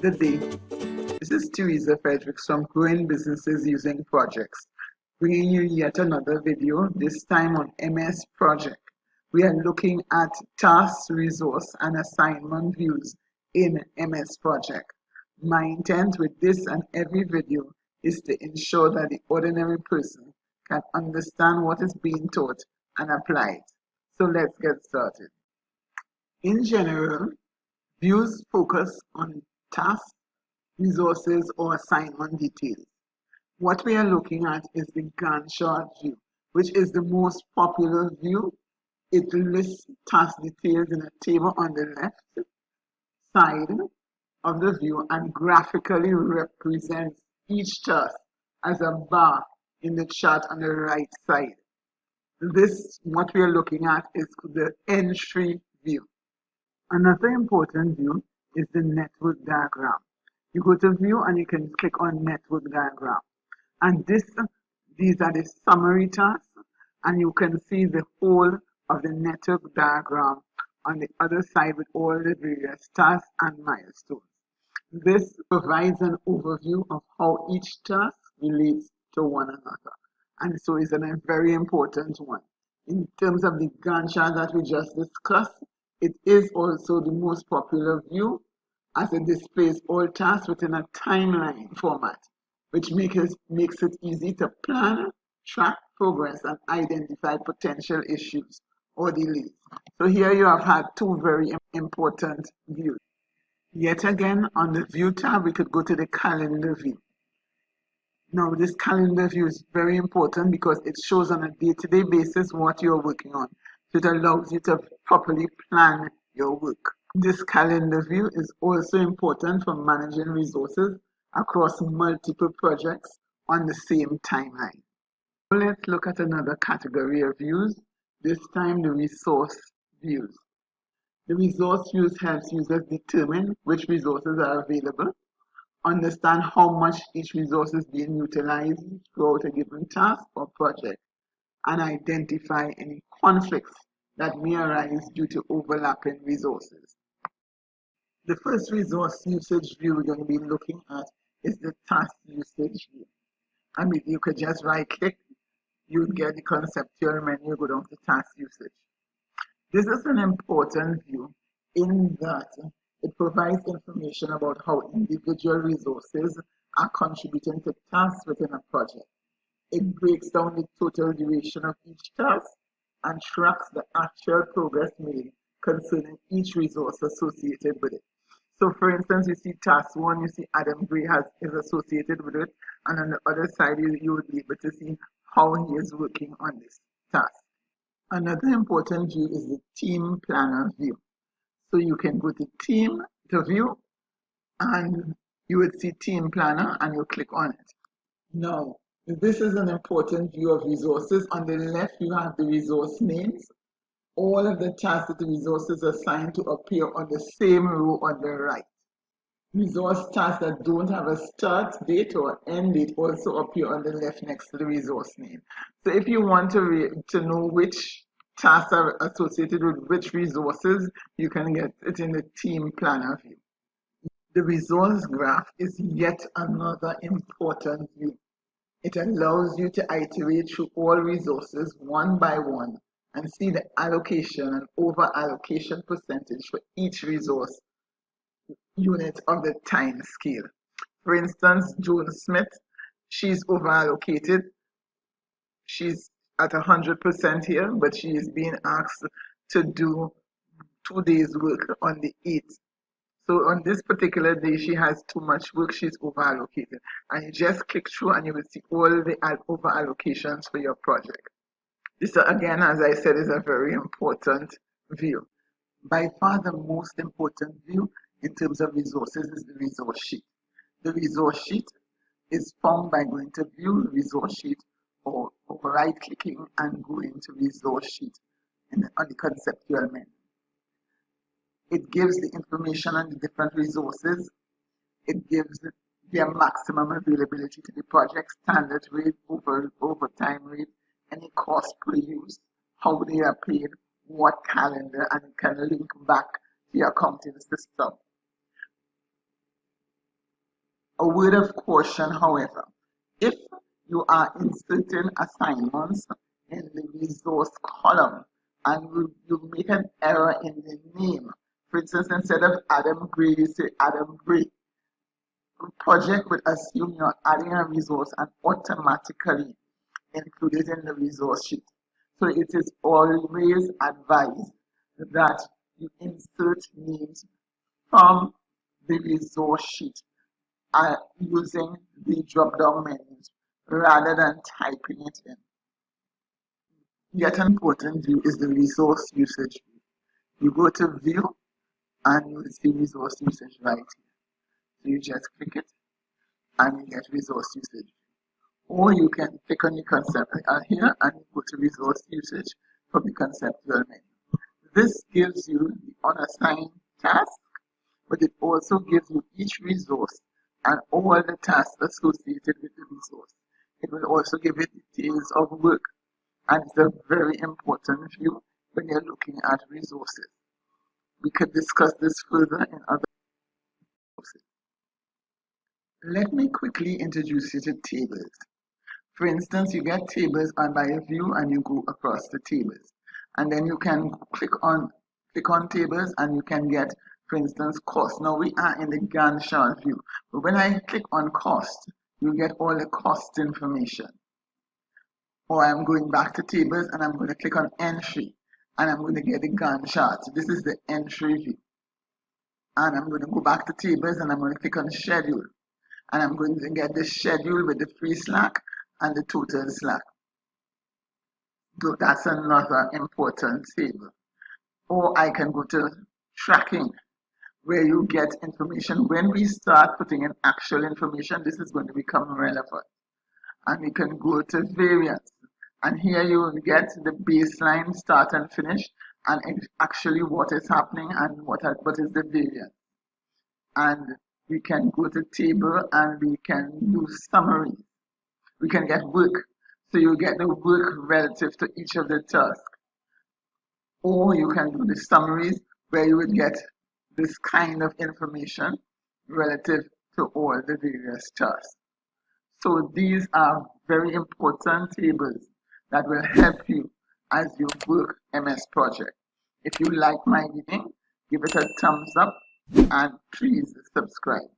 Good day. This is Teresa Fredericks from Growing Businesses Using Projects, bringing you yet another video, this time on MS Project. We are looking at task, resource, and assignment views in MS Project. My intent with this and every video is to ensure that the ordinary person can understand what is being taught and apply it. So let's get started. In general, views focus on tasks, resources, or assignment details. What we are looking at is the Gantt Chart View, which is the most popular view. It lists task details in a table on the left side of the view and graphically represents each task as a bar in the chart on the right side. What we are looking at, is the entry view. Another important view is the network diagram. You go to view and you can click on network diagram. And these are the summary tasks, and you can see the whole of the network diagram on the other side with all the various tasks and milestones. This provides an overview of how each task relates to one another. And so it's a very important one. In terms of the Gantt chart that we just discussed, it is also the most popular view as it displays all tasks within a timeline format, which makes it easy to plan, track progress, and identify potential issues or delays. So here you have had two very important views. Yet again, on the View tab, we could go to the Calendar view. Now, this calendar view is very important because it shows on a day-to-day basis what you're working on. So it allows you to properly plan your work. This calendar view is also important for managing resources across multiple projects on the same timeline. So let's look at another category of views, this time the resource views. The resource views helps users determine which resources are available, understand how much each resource is being utilized throughout a given task or project, and identify any conflicts that may arise due to overlapping resources. The first resource usage view we're going to be looking at is the task usage view. I mean, you could just right click, you would get the conceptual menu, go down to task usage. This is an important view in that it provides information about how individual resources are contributing to tasks within a project. It breaks down the total duration of each task and tracks the actual progress made concerning each resource associated with it. So for instance, you see task 1, you see Adam Gray is associated with it, and on the other side you would be able to see how he is working on this task. Another important view is the Team Planner view. So you can go to view, and you would see Team Planner, and you click on it. Now, this is an important view of resources. On the left, you have the resource names. All of the tasks that the resources are assigned to appear on the same row on the right. Resource tasks that don't have a start date or end date also appear on the left next to the resource name. So if you want to know which tasks are associated with which resources, you can get it in the Team Planner view. The resource graph is yet another important view. It allows you to iterate through all resources one by one and see the allocation and over allocation percentage for each resource unit of the time scale. For instance, Joan Smith, she's over allocated. She's at 100% here, but she is being asked to do 2 days work on the 8th. So on this particular day, she has too much work, she's over allocated. And you just click through and you will see all the over allocations for your project. This again, as I said, is a very important view. By far the most important view in terms of resources is the resource sheet. The resource sheet is found by going to view resource sheet or right clicking and going to resource sheet on the conceptual menu. It gives the information on the different resources. It gives their maximum availability to the project, standard rate, overtime rate, any cost per use, how they are paid, what calendar, and it can link back to your accounting system. A word of caution, however, if you are inserting assignments in the resource column and you make an error in the name, for instance, instead of Adam Gray, you say Adam Gray, the project would assume you're adding a resource and automatically include it in the resource sheet. So it is always advised that you insert names from the resource sheet using the drop-down menus rather than typing it in. Yet an important view is the resource usage view. You go to view and you will see resource usage right here. So you just click it and you get resource usage. Or you can click on the concept here and you go to resource usage from the conceptual menu. This gives you the unassigned task, but it also gives you each resource and all the tasks associated with the resource. It will also give you details of work, and it's a very important view when you're looking at resources. We could discuss this further in other courses. Let me quickly introduce you to tables. For instance, you get tables by a view and you go across the tables. And then you can click on tables and you can get, for instance, cost. Now we are in the Gantt Chart view. But when I click on cost, you get all the cost information. Or I'm going back to tables and I'm going to click on entry and I'm going to get the Gantt chart. So this is the entry view. And I'm going to go back to tables and I'm going to click on schedule. And I'm going to get the schedule with the free slack and the total slack. So that's another important table. Or I can go to tracking, where you get information. When we start putting in actual information, this is going to become relevant. And we can go to variance. And here you will get the baseline, start and finish, and actually what is happening and what is the variance. And we can go to table and we can do summary. We can get work. So you get the work relative to each of the tasks. Or you can do the summaries where you would get this kind of information relative to all the various tasks. So these are very important tables that will help you as you work MS project. If you like my reading, give it a thumbs up and please subscribe.